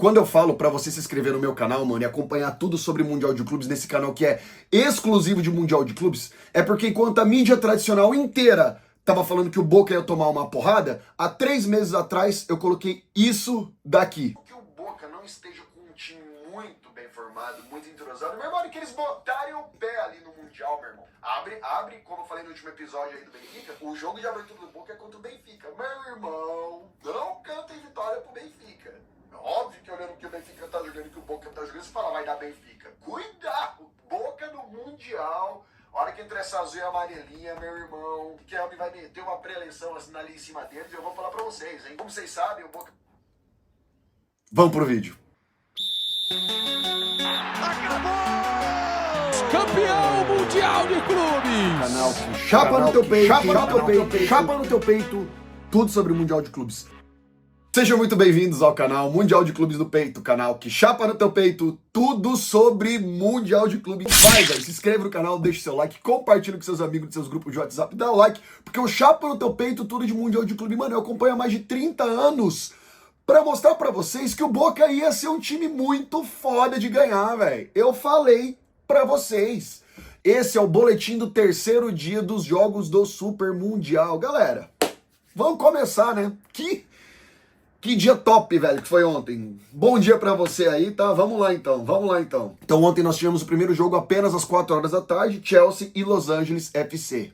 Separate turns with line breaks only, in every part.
Quando eu falo pra você se inscrever no meu canal, mano, e acompanhar tudo sobre Mundial de Clubes nesse canal que é exclusivo de Mundial de Clubes, é porque enquanto a mídia tradicional inteira tava falando que o Boca ia tomar uma porrada, há 3 meses atrás eu coloquei isso daqui. Que o Boca não esteja com um time muito bem formado, muito entrosado, meu irmão, e que eles botarem o pé ali no Mundial, meu irmão. Abre, como eu falei no último episódio aí do Benfica, o jogo de abertura do Boca é contra o Benfica. Meu irmão, não cantem vitória pro Benfica. Óbvio que olhando o que o Benfica tá jogando e que o Boca tá jogando, você fala, vai dar Benfica. Cuidado! Boca no Mundial. A hora que entrar essa azul e amarelinha, meu irmão, que o vai meter uma pré-eleição assim ali em cima deles, eu vou falar pra vocês, hein? Como vocês sabem, o Boca... Vamos pro vídeo.
Campeão mundial de clubes!
Canal que chapa no teu peito, chapa no teu peito, tudo sobre o Mundial de Clubes. Sejam muito bem-vindos ao canal Mundial de Clubes do Peito, canal que chapa no teu peito, tudo sobre Mundial de Clubes. Vai, velho, se inscreve no canal, deixa seu like, compartilha com seus amigos, dos seus grupos de WhatsApp, dá o like, porque o chapa no teu peito, tudo de Mundial de Clube, mano, eu acompanho há mais de 30 anos pra mostrar pra vocês que o Boca ia ser um time muito foda de ganhar, velho. Eu falei pra vocês. Esse é o boletim do terceiro dia dos jogos do Super Mundial. Galera, vamos começar, né? Que dia top, velho, que foi ontem. Bom dia pra você aí, tá? Vamos lá então. Então ontem nós tivemos o primeiro jogo apenas às 4 horas da tarde, Chelsea e Los Angeles FC.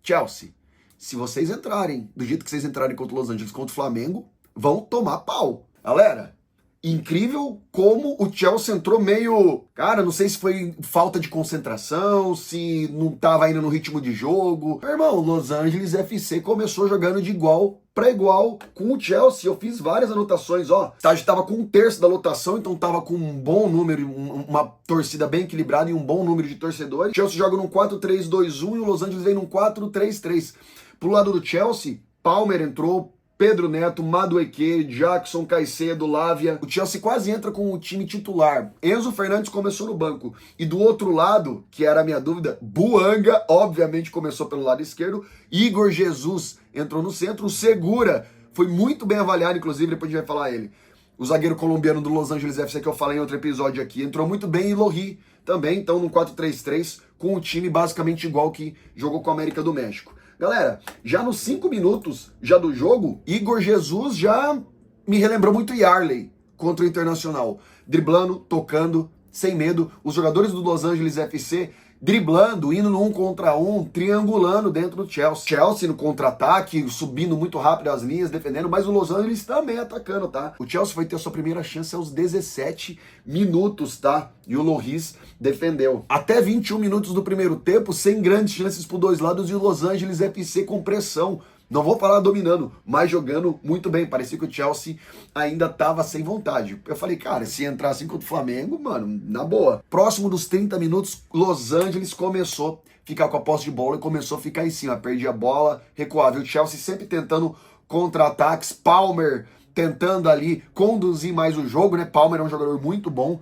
Chelsea, se vocês entrarem do jeito que vocês entrarem contra o Los Angeles, contra o Flamengo, vão tomar pau. Galera, incrível como o Chelsea entrou meio... Cara, não sei se foi falta de concentração, se não tava indo no ritmo de jogo. Meu irmão, Los Angeles FC começou jogando de igual para igual com o Chelsea. Eu fiz várias anotações, ó. O estádio tava com 1/3 da lotação, então tava com um bom número, uma torcida bem equilibrada e um bom número de torcedores. O Chelsea joga num 4-3-2-1 e o Los Angeles vem num 4-3-3. Pro lado do Chelsea, Palmer entrou, Pedro Neto, Madueke, Jackson, Caicedo, Lávia. O Chelsea quase entra com o time titular. Enzo Fernandes começou no banco. E do outro lado, que era a minha dúvida, Buanga, obviamente começou pelo lado esquerdo. Igor Jesus entrou no centro. O Segura foi muito bem avaliado, inclusive, depois a gente vai falar ele. O zagueiro colombiano do Los Angeles FC, que eu falei em outro episódio aqui, entrou muito bem. E Lohri também, então, no 4-3-3, com o time basicamente igual que jogou com a América do México. Galera, já nos 5 minutos já do jogo, Igor Jesus já me relembrou muito Yarley contra o Internacional. Driblando, tocando, sem medo. Os jogadores do Los Angeles FC driblando, indo no 1 contra 1, triangulando dentro do Chelsea. Chelsea no contra-ataque, subindo muito rápido as linhas, defendendo, mas o Los Angeles também atacando, tá? O Chelsea foi ter a sua primeira chance aos 17 minutos, tá? E o Lloris defendeu. Até 21 minutos do primeiro tempo, sem grandes chances por dois lados, e o Los Angeles FC com pressão. Não vou falar dominando, mas jogando muito bem. Parecia que o Chelsea ainda tava sem vontade. Eu falei, cara, se entrar assim contra o Flamengo, mano, na boa. Próximo dos 30 minutos, Los Angeles começou a ficar com a posse de bola e começou a ficar em cima. Perdia a bola, recuava. E o Chelsea sempre tentando contra-ataques. Palmer tentando ali conduzir mais o jogo, né? Palmer é um jogador muito bom,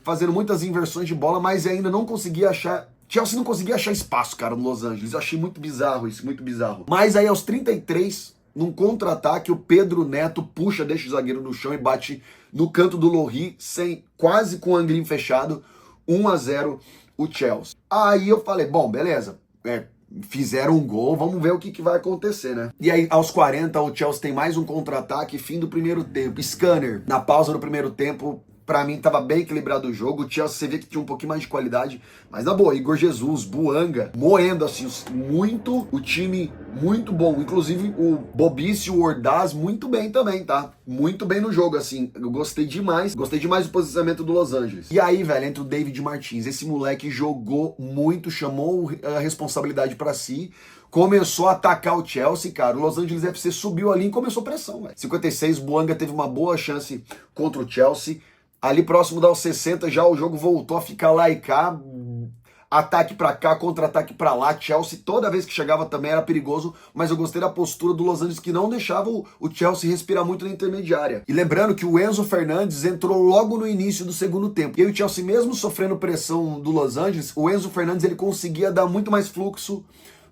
fazendo muitas inversões de bola, mas ainda não conseguia achar... Chelsea não conseguia achar espaço, cara, no Los Angeles. Eu achei muito bizarro isso, muito bizarro. Mas aí aos 33, num contra-ataque, o Pedro Neto puxa, deixa o zagueiro no chão e bate no canto do Lohri, quase com o ângulo fechado, 1-0 o Chelsea. Aí eu falei, bom, beleza, fizeram um gol, vamos ver o que vai acontecer, né? E aí aos 40, o Chelsea tem mais um contra-ataque, fim do primeiro tempo. Scanner, na pausa do primeiro tempo... Pra mim, tava bem equilibrado o jogo. O Chelsea, você vê que tinha um pouquinho mais de qualidade. Mas, na boa, Igor Jesus, Buanga, moendo, assim, muito, o time muito bom. Inclusive, o Bobice, o Ordaz, muito bem também, tá? Muito bem no jogo, assim. Eu gostei demais. Gostei demais do posicionamento do Los Angeles. E aí, velho, entra o David Martins. Esse moleque jogou muito, chamou a responsabilidade pra si. Começou a atacar o Chelsea, cara. O Los Angeles FC subiu ali e começou pressão, velho. 56, Buanga teve uma boa chance contra o Chelsea. Ali próximo aos 60 já o jogo voltou a ficar lá e cá, ataque pra cá, contra-ataque pra lá. Chelsea toda vez que chegava também era perigoso, mas eu gostei da postura do Los Angeles que não deixava o Chelsea respirar muito na intermediária. E lembrando que o Enzo Fernandes entrou logo no início do segundo tempo. E aí o Chelsea, mesmo sofrendo pressão do Los Angeles, o Enzo Fernandes ele conseguia dar muito mais fluxo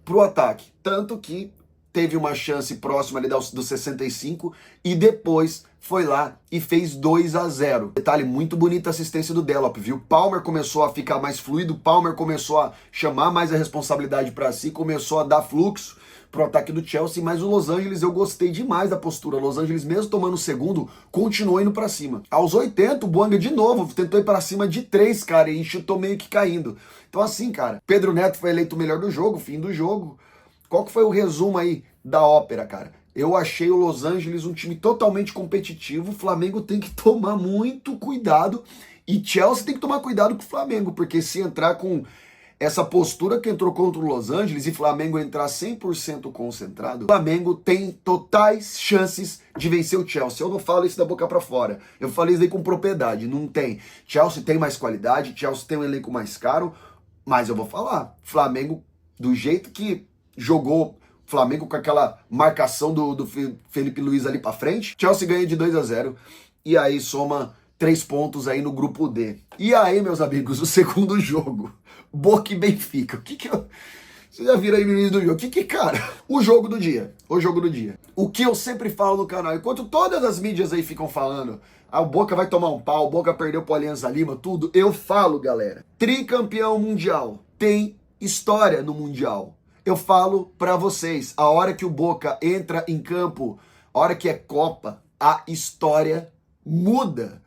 pro ataque. Tanto que teve uma chance próxima ali dos 65 e depois foi lá e fez 2-0. Detalhe, muito bonita a assistência do Delop, viu? Palmer começou a ficar mais fluido, Palmer começou a chamar mais a responsabilidade para si, começou a dar fluxo pro ataque do Chelsea, mas o Los Angeles eu gostei demais da postura. Los Angeles, mesmo tomando o segundo, continuou indo para cima. Aos 80, o Bouanga de novo tentou ir para cima de 3, cara, e chutou meio que caindo. Então assim, cara, Pedro Neto foi eleito o melhor do jogo, fim do jogo. Qual que foi o resumo aí da ópera, cara? Eu achei o Los Angeles um time totalmente competitivo. O Flamengo tem que tomar muito cuidado. E Chelsea tem que tomar cuidado com o Flamengo, porque se entrar com essa postura que entrou contra o Los Angeles e Flamengo entrar 100% concentrado, o Flamengo tem totais chances de vencer o Chelsea. Eu não falo isso da boca pra fora. Eu falei isso aí com propriedade. Não tem. Chelsea tem mais qualidade, Chelsea tem um elenco mais caro, mas eu vou falar. Flamengo, do jeito que jogou Flamengo com aquela marcação do Felipe Luiz ali pra frente, Chelsea ganha de 2-0 e aí soma 3 pontos aí no grupo D. E aí, meus amigos, o segundo jogo, Boca e Benfica. Vocês já viram aí no início do jogo? Cara, o jogo do dia. O que eu sempre falo no canal, enquanto todas as mídias aí ficam falando, o Boca vai tomar um pau, o Boca perdeu pro Alianza Lima, tudo, eu falo, galera, tricampeão mundial, tem história no Mundial. Eu falo pra vocês, a hora que o Boca entra em campo, a hora que é Copa, a história muda.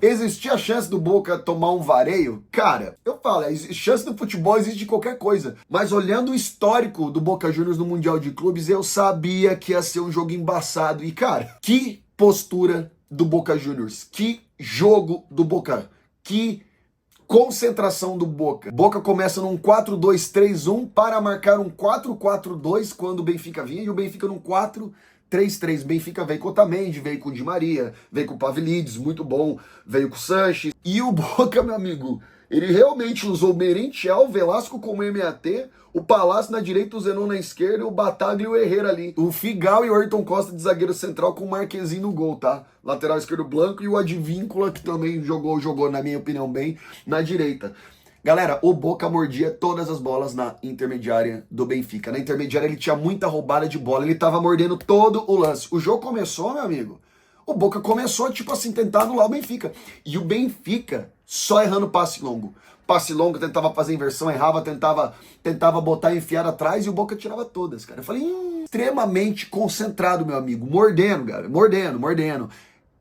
Existia a chance do Boca tomar um vareio? Cara, eu falo, a chance do futebol existe de qualquer coisa. Mas olhando o histórico do Boca Juniors no Mundial de Clubes, eu sabia que ia ser um jogo embaçado. E, cara, que postura do Boca Juniors. Que jogo do Boca. Que concentração do Boca. Boca começa num 4-2-3-1 para marcar um 4-4-2 quando o Benfica vinha, e o Benfica num 4-3-3. Benfica veio com o Otamendi, veio com o Di Maria, veio com o Pavlidis, muito bom, veio com o Sanches. E o Boca, meu amigo, ele realmente usou o Merentiel, Velasco como MAT, o Palácio na direita, o Zenon na esquerda, o Bataglia e o Herrera ali. O Figal e o Ayrton Costa de zagueiro central com o Marquezinho no gol, tá? Lateral esquerdo Blanco e o Advíncula, que também jogou, na minha opinião, bem, na direita. Galera, o Boca mordia todas as bolas na intermediária do Benfica. Na intermediária ele tinha muita roubada de bola, ele tava mordendo todo o lance. O jogo começou, meu amigo, o Boca começou, tipo assim, tentar anular o Benfica. E o Benfica só errando passe longo. Passe longo, tentava fazer inversão, errava, tentava botar enfiar atrás e o Boca tirava todas, cara. Eu falei, extremamente concentrado, meu amigo. Mordendo, cara. Mordendo.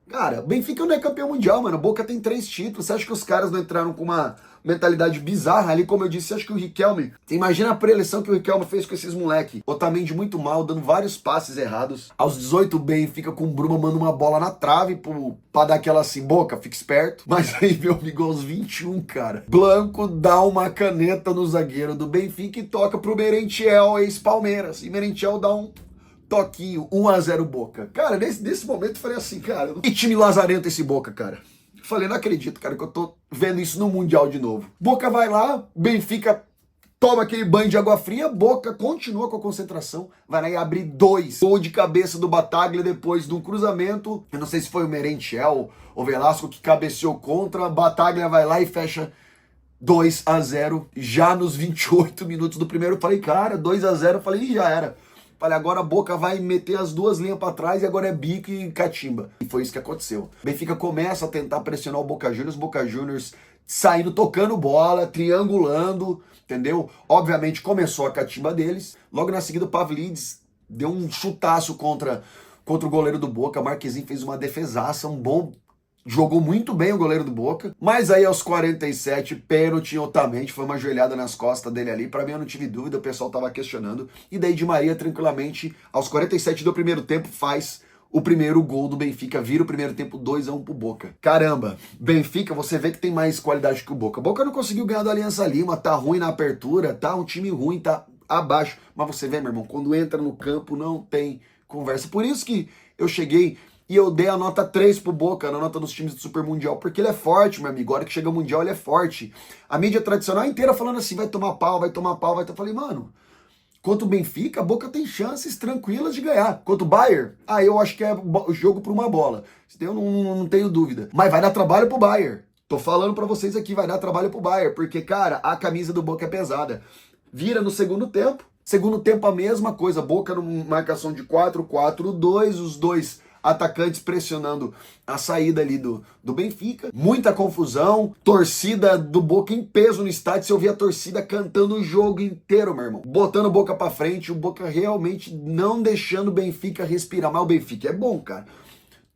Cara, o Benfica não é campeão mundial, mano. O Boca tem 3 títulos. Você acha que os caras não entraram com uma mentalidade bizarra ali? Como eu disse, você acha que o Riquelme... Imagina a preleção que o Riquelme fez com esses moleque. Otamendi muito mal, dando vários passes errados. Aos 18, o Benfica com o Bruma manda uma bola na trave pra dar aquela assim, Boca, fica esperto. Mas aí, meu amigo, aos 21, cara, Blanco dá uma caneta no zagueiro do Benfica e toca pro Merentiel, ex-Palmeiras. E Merentiel dá um toquinho, 1-0 Boca. Cara, nesse momento eu falei assim, cara, que time lazarento esse Boca, cara. Falei, não acredito, cara, que eu tô vendo isso no Mundial de novo. Boca vai lá, Benfica toma aquele banho de água fria, Boca continua com a concentração, vai lá e abre 2. Gol de cabeça do Bataglia depois de um cruzamento, eu não sei se foi o Merentiel ou Velasco que cabeceou contra, Bataglia vai lá e fecha 2-0 já nos 28 minutos do primeiro. Eu falei, cara, 2-0, eu falei, já era. Falei, agora a Boca vai meter as 2 linhas pra trás e agora é bico e catimba. E foi isso que aconteceu. Benfica começa a tentar pressionar o Boca Juniors saindo, tocando bola, triangulando, entendeu? Obviamente começou a catimba deles. Logo na seguida o Pavlidis deu um chutaço contra o goleiro do Boca. Marquezinho fez uma defesaça, jogou muito bem o goleiro do Boca, mas aí aos 47, pênalti Otamendi, foi uma joelhada nas costas dele ali, pra mim eu não tive dúvida, o pessoal tava questionando, e daí Di Maria tranquilamente, aos 47 do primeiro tempo, faz o primeiro gol do Benfica, vira o primeiro tempo 2-1 pro Boca. Caramba, Benfica, você vê que tem mais qualidade que o Boca. Boca não conseguiu ganhar do Alianza Lima, tá ruim na apertura, tá um time ruim, tá abaixo, mas você vê, meu irmão, quando entra no campo não tem conversa, por isso que eu cheguei e eu dei a nota 3 pro Boca, na nota dos times do Super Mundial, porque ele é forte, meu amigo. A hora que chega o Mundial, ele é forte. A mídia tradicional inteira falando assim, vai tomar pau. Eu falei, mano, quanto o Benfica, a Boca tem chances tranquilas de ganhar. Quanto o Bayern, eu acho que é o jogo por uma bola. Eu não tenho dúvida. Mas vai dar trabalho pro Bayern. Tô falando pra vocês aqui, vai dar trabalho pro Bayern, porque, cara, a camisa do Boca é pesada. Vira no segundo tempo. Segundo tempo a mesma coisa, Boca numa marcação de 4-4-2, os dois atacantes pressionando a saída ali do Benfica. Muita confusão, torcida do Boca em peso no estádio. Você ouvia a torcida cantando o jogo inteiro, meu irmão. Botando o Boca pra frente, o Boca realmente não deixando o Benfica respirar. Mas o Benfica é bom, cara.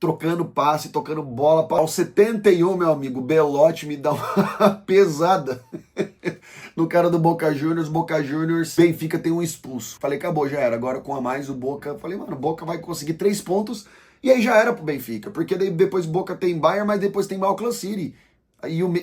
Trocando passe, tocando bola. Aos 71, meu amigo, Belotti me dá uma pesada no cara do Boca Juniors. Benfica tem um expulso. Falei, acabou, já era. Agora com a mais o Boca. Falei, mano, o Boca vai conseguir 3 pontos e aí já era pro Benfica. Porque daí depois o Boca tem Bayern, mas depois tem Auckland City.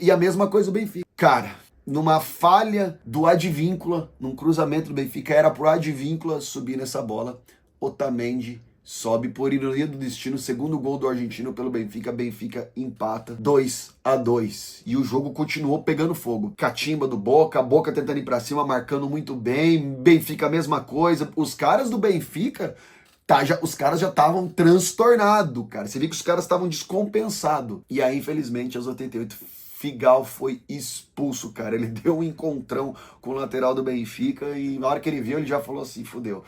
E a mesma coisa o Benfica. Cara, numa falha do Advíncula, num cruzamento do Benfica, era pro Advíncula subir nessa bola. Otamendi sobe por ironia do destino, segundo gol do argentino pelo Benfica. Benfica empata 2-2. E o jogo continuou pegando fogo. Catimba do Boca, a Boca tentando ir pra cima, marcando muito bem. Benfica a mesma coisa. Os caras do Benfica, os caras já estavam transtornados, cara. Você viu que os caras estavam descompensados. E aí, infelizmente, aos 88, Figal foi expulso, cara. Ele deu um encontrão com o lateral do Benfica e na hora que ele viu, ele já falou assim, fudeu.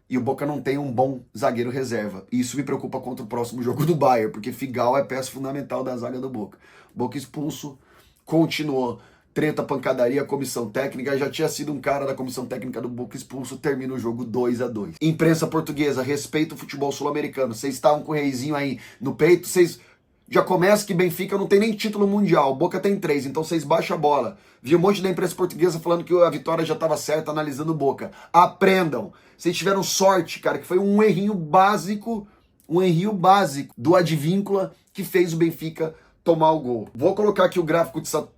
E o Boca não tem um bom zagueiro reserva. E isso me preocupa contra o próximo jogo do Bayern, porque Figal é peça fundamental da zaga do Boca. Boca expulso, continuou. Treta, pancadaria, comissão técnica. Já tinha sido um cara da comissão técnica do Boca expulso. Termina o jogo 2-2. Imprensa portuguesa, respeita o futebol sul-americano. Vocês estavam com o reizinho aí no peito. Vocês já começa que Benfica não tem nem título mundial. Boca tem 3, então vocês baixam a bola. Vi um monte da imprensa portuguesa falando que a vitória já estava certa, analisando o Boca. Aprendam. Vocês tiveram sorte, cara, que foi um errinho básico do Advíncula que fez o Benfica tomar o gol. Vou colocar aqui o gráfico de tá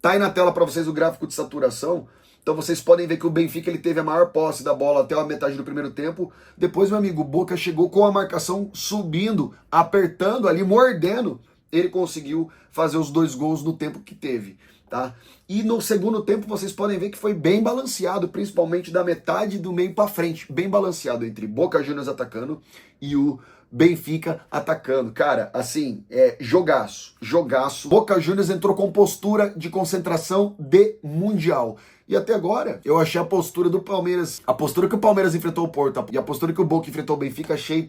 aí na tela para vocês o gráfico de saturação. Então vocês podem ver que o Benfica ele teve a maior posse da bola até a metade do primeiro tempo. Depois, meu amigo, o Boca chegou com a marcação subindo, apertando ali, mordendo. Ele conseguiu fazer os 2 gols no tempo que teve, tá? E no segundo tempo vocês podem ver que foi bem balanceado, principalmente da metade do meio para frente. Bem balanceado entre Boca Juniors atacando e o Benfica atacando. Cara, assim, jogaço. Boca Juniors entrou com postura de concentração de Mundial. E até agora, eu achei a postura do Palmeiras, a postura que o Palmeiras enfrentou o Porto e a postura que o Boca enfrentou o Benfica, achei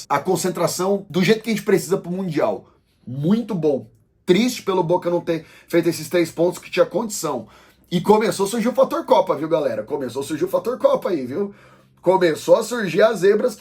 a concentração do jeito que a gente precisa pro Mundial. Muito bom. Triste pelo Boca não ter feito esses 3 pontos que tinha condição. E começou a surgir o fator Copa, viu, galera? Começou a surgir o fator Copa aí, viu? Começou a surgir as zebras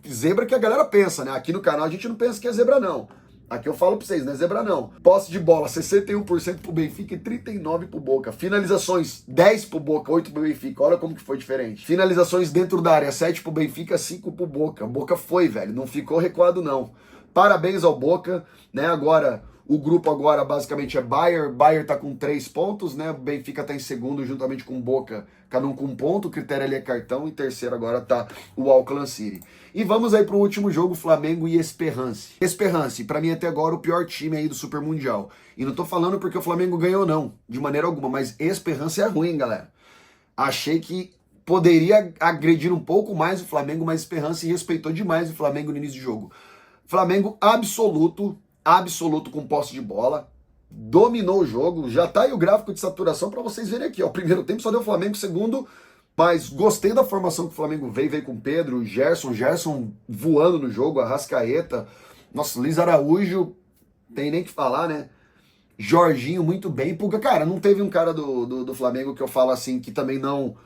zebra que a galera pensa, né? Aqui no canal a gente não pensa que é zebra, não. Aqui eu falo pra vocês, não é zebra, não. Posse de bola, 61% pro Benfica e 39% pro Boca. Finalizações, 10 pro Boca, 8 pro Benfica. Olha como que foi diferente. Finalizações dentro da área, 7 pro Benfica, 5 pro Boca. Boca foi, velho. Não ficou recuado, não. Parabéns ao Boca, né? Agora, o grupo agora basicamente é Bayern. Bayern tá com 3 pontos, né? O Benfica tá em segundo juntamente com o Boca, cada um com 1 ponto. O critério ali é cartão. E terceiro agora tá o Auckland City. E vamos aí pro último jogo, Flamengo e Esperance. Esperance, pra mim até agora o pior time aí do Super Mundial. E não tô falando porque o Flamengo ganhou não, de maneira alguma. Mas Esperance é ruim, galera. Achei que poderia agredir um pouco mais o Flamengo, mas Esperance respeitou demais o Flamengo no início do jogo. Flamengo absoluto com posse de bola, dominou o jogo, já tá aí o gráfico de saturação para vocês verem aqui, ó. O primeiro tempo só deu Flamengo, segundo, mas gostei da formação que o Flamengo veio com Pedro, Gerson voando no jogo, Arrascaeta, nossa, Luiz Araújo, tem nem que falar, né? Jorginho muito bem, porque, cara, não teve um cara do Flamengo que eu falo assim, que também não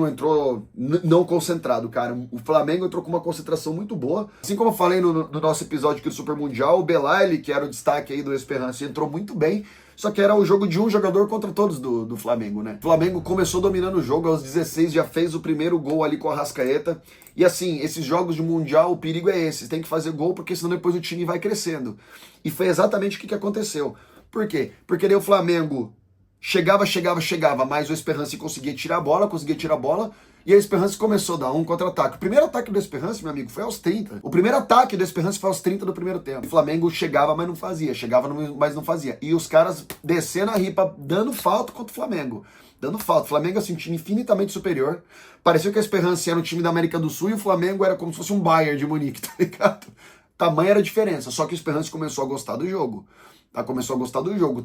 entrou não concentrado, cara. O Flamengo entrou com uma concentração muito boa. Assim como eu falei no nosso episódio aqui do Super Mundial, o Belaile, que era o destaque aí do Esperance, entrou muito bem, só que era o jogo de um jogador contra todos do Flamengo, né? O Flamengo começou dominando o jogo, aos 16 já fez o primeiro gol ali com a Arrascaeta. E assim, esses jogos de Mundial, o perigo é esse, tem que fazer gol, porque senão depois o time vai crescendo. E foi exatamente o que aconteceu. Por quê? Porque daí o Flamengo chegava, mas o Esperance conseguia tirar a bola, e a Esperance começou a dar um contra-ataque. O primeiro ataque do Esperance, meu amigo, foi aos 30. O primeiro ataque do Esperance foi aos 30 do primeiro tempo. O Flamengo chegava, mas não fazia. Mas não fazia. E os caras descendo a ripa, dando falta contra o Flamengo. Dando falta. O Flamengo, assim, um time infinitamente superior. Parecia que a Esperance era um time da América do Sul e o Flamengo era como se fosse um Bayern de Munique, tá ligado? Tamanha era a diferença. Só que o Esperance começou a gostar do jogo.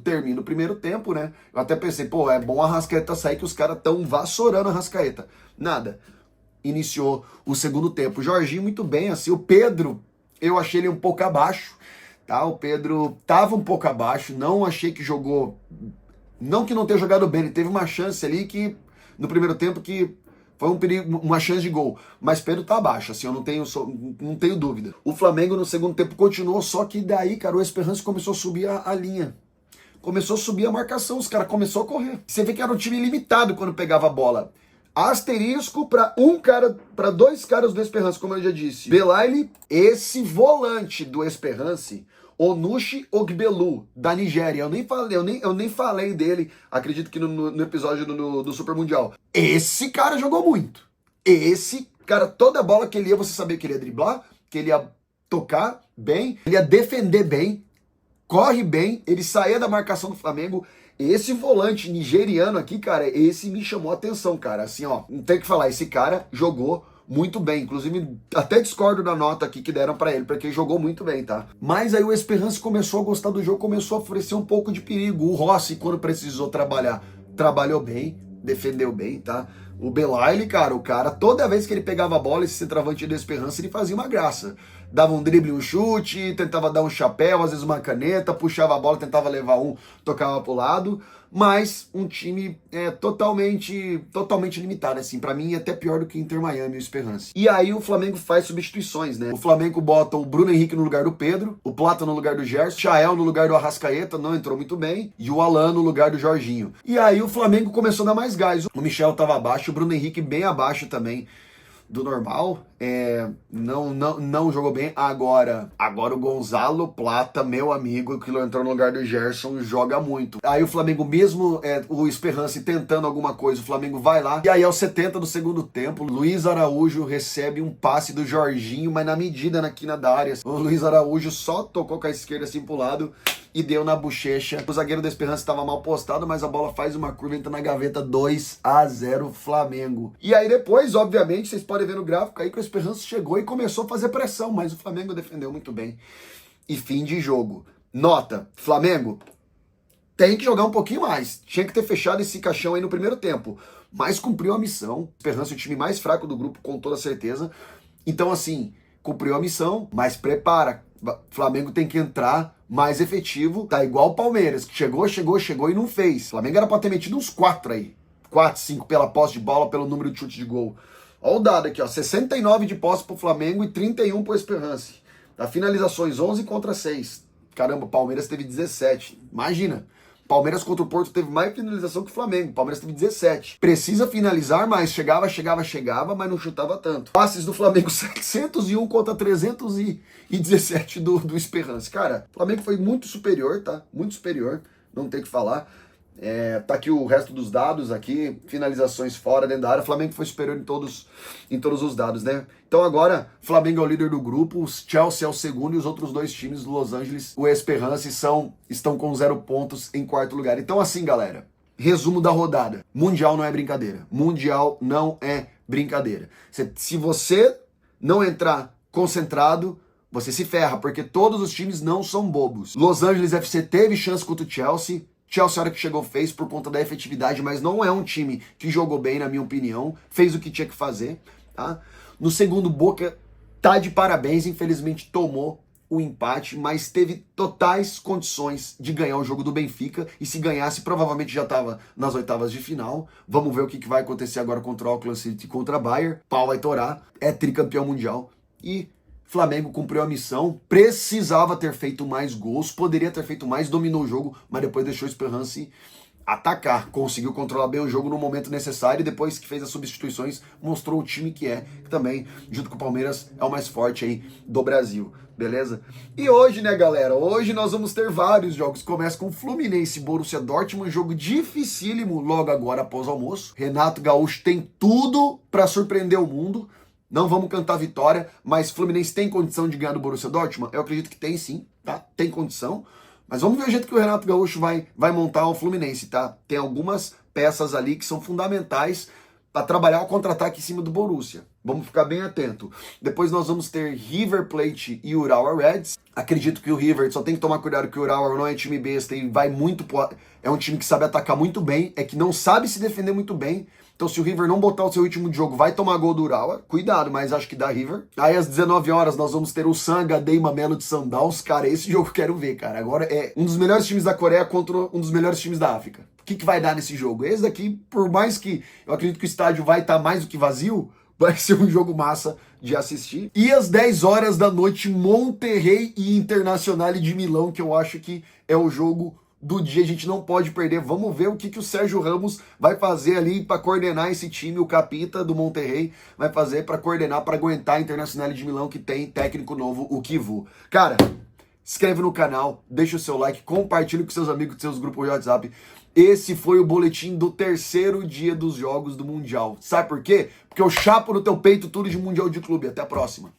Termina o primeiro tempo, né? Eu até pensei, pô, é bom a Arrascaeta sair que os caras estão vassourando a Arrascaeta. Nada. Iniciou o segundo tempo. O Jorginho muito bem, assim, o Pedro eu achei ele um pouco abaixo, tá? O Pedro tava um pouco abaixo, não achei que jogou, não que não tenha jogado bem, ele teve uma chance ali que, no primeiro tempo, que foi um perigo, uma chance de gol, mas Pedro tá abaixo, assim, eu não tenho dúvida. O Flamengo no segundo tempo continuou, só que daí, cara, o Esperance começou a subir a linha. Começou a subir a marcação, os caras começaram a correr. Você vê que era um time limitado quando pegava a bola. Asterisco para dois caras do Esperance, como eu já disse. Belaile, esse volante do Esperance, Onushi Ogbelu, da Nigéria. Eu nem falei dele, acredito que no episódio do Super Mundial. Esse cara jogou muito. Esse cara, toda bola que ele ia, você sabia que ele ia driblar, que ele ia tocar bem, ele ia defender bem, corre bem, ele saía da marcação do Flamengo. Esse volante nigeriano aqui, cara, esse me chamou a atenção, cara. Assim, ó, não tem o que falar, esse cara jogou muito bem. Inclusive, até discordo da nota aqui que deram pra ele, porque ele jogou muito bem, tá? Mas aí o Esperance começou a gostar do jogo, começou a oferecer um pouco de perigo. O Rossi, quando precisou trabalhar, trabalhou bem, defendeu bem, tá? O Belaile, cara, o cara, toda vez que ele pegava a bola, esse centroavante do Esperance, ele fazia uma graça. Dava um drible, um chute, tentava dar um chapéu, às vezes uma caneta, puxava a bola, tentava levar um, tocava pro lado, mas um time totalmente limitado, assim, pra mim até pior do que Inter Miami e o Esperance. E aí o Flamengo faz substituições, né? O Flamengo bota o Bruno Henrique no lugar do Pedro, o Plata no lugar do Gerson, Chael no lugar do Arrascaeta, não entrou muito bem, e o Alan no lugar do Jorginho. E aí o Flamengo começou a dar mais gás. O Michel tava abaixo, o Bruno Henrique bem abaixo também do normal, não jogou bem. Agora o Gonzalo Plata, meu amigo, que entrou no lugar do Gerson, joga muito. Aí o Flamengo mesmo, o Esperance tentando alguma coisa, o Flamengo vai lá, e aí aos 70 do segundo tempo, Luiz Araújo recebe um passe do Jorginho, mas na medida na quina da área. O Luiz Araújo só tocou com a esquerda assim pro lado e deu na bochecha. O zagueiro da Esperança estava mal postado, mas a bola faz uma curva, entra na gaveta, 2-0 Flamengo. E aí depois, obviamente, vocês podem ver no gráfico aí que o Esperança chegou e começou a fazer pressão, mas o Flamengo defendeu muito bem. E fim de jogo. Nota, Flamengo tem que jogar um pouquinho mais. Tinha que ter fechado esse caixão aí no primeiro tempo, mas cumpriu a missão. Esperança é o time mais fraco do grupo, com toda certeza. Então, assim, cumpriu a missão, mas prepara. Flamengo tem que entrar mais efetivo, tá igual o Palmeiras, que chegou e não fez. Flamengo era pra ter metido uns 4 aí. 4, 5 pela posse de bola, pelo número de chute de gol. Olha o dado aqui, ó. 69 de posse pro Flamengo e 31 pro Esperance. Tá, finalizações 11 contra 6. Caramba, o Palmeiras teve 17. Imagina. Palmeiras contra o Porto teve mais finalização que o Flamengo. Palmeiras teve 17. Precisa finalizar, mas chegava, mas não chutava tanto. Passes do Flamengo 701 contra 317 do Esperance. Cara, o Flamengo foi muito superior, tá? Muito superior, não tem o que falar. Tá aqui o resto dos dados aqui, finalizações fora, dentro da área. O Flamengo foi superior em todos os dados, né? Então agora, Flamengo é o líder do grupo, o Chelsea é o segundo e os outros dois times do Los Angeles, o Esperance, estão com 0 pontos em quarto lugar. Então assim, galera, resumo da rodada. Mundial não é brincadeira. Mundial não é brincadeira. Se você não entrar concentrado, você se ferra, porque todos os times não são bobos. Los Angeles FC teve chance contra o Chelsea, a hora que chegou fez por conta da efetividade, mas não é um time que jogou bem, na minha opinião. Fez o que tinha que fazer, tá? No segundo, Boca tá de parabéns, infelizmente tomou o empate, mas teve totais condições de ganhar o jogo do Benfica, e se ganhasse, provavelmente já tava nas oitavas de final. Vamos ver o que vai acontecer agora contra o Auckland City e contra a Bayern. Pau vai torar, é tricampeão mundial. E Flamengo cumpriu a missão, precisava ter feito mais gols, poderia ter feito mais, dominou o jogo, mas depois deixou o Esperance atacar, conseguiu controlar bem o jogo no momento necessário, e depois que fez as substituições, mostrou o time que também, junto com o Palmeiras, é o mais forte aí do Brasil, beleza? E hoje, né, galera, hoje nós vamos ter vários jogos. Começa com Fluminense e Borussia Dortmund, um jogo dificílimo logo agora após o almoço. Renato Gaúcho tem tudo para surpreender o mundo. Não vamos cantar vitória, mas Fluminense tem condição de ganhar do Borussia Dortmund? Eu acredito que tem sim, tá? Tem condição. Mas vamos ver o jeito que o Renato Gaúcho vai montar o Fluminense, tá? Tem algumas peças ali que são fundamentais para trabalhar o contra-ataque em cima do Borussia. Vamos ficar bem atento. Depois nós vamos ter River Plate e Urawa Reds. Acredito que o River só tem que tomar cuidado que o Urawa não é time besta e vai muito... É um time que sabe atacar muito bem, é que não sabe se defender muito bem. Então se o River não botar o seu ritmo de jogo, vai tomar gol do Urawa. Cuidado, mas acho que dá River. Aí às 19 horas nós vamos ter o Sanga Deima Melody Sundowns. Cara, esse jogo eu quero ver, cara. Agora é um dos melhores times da Coreia contra um dos melhores times da África. O que vai dar nesse jogo? Esse daqui, por mais que eu acredito que o estádio vai estar mais do que vazio, vai ser um jogo massa de assistir. E às 10 horas da noite, Monterrey e Internacional de Milão, que eu acho que é o jogo do dia, a gente não pode perder. Vamos ver o que o Sérgio Ramos vai fazer ali para coordenar esse time, o capita do Monterrey vai fazer para coordenar, para aguentar a Internacional de Milão, que tem técnico novo, o Kivu. Cara, se inscreve no canal, deixa o seu like, compartilha com seus amigos, com seus grupos de WhatsApp. Esse foi o boletim do terceiro dia dos jogos do Mundial. Sabe por quê? Porque eu chapo no teu peito tudo de Mundial de Clube. Até a próxima.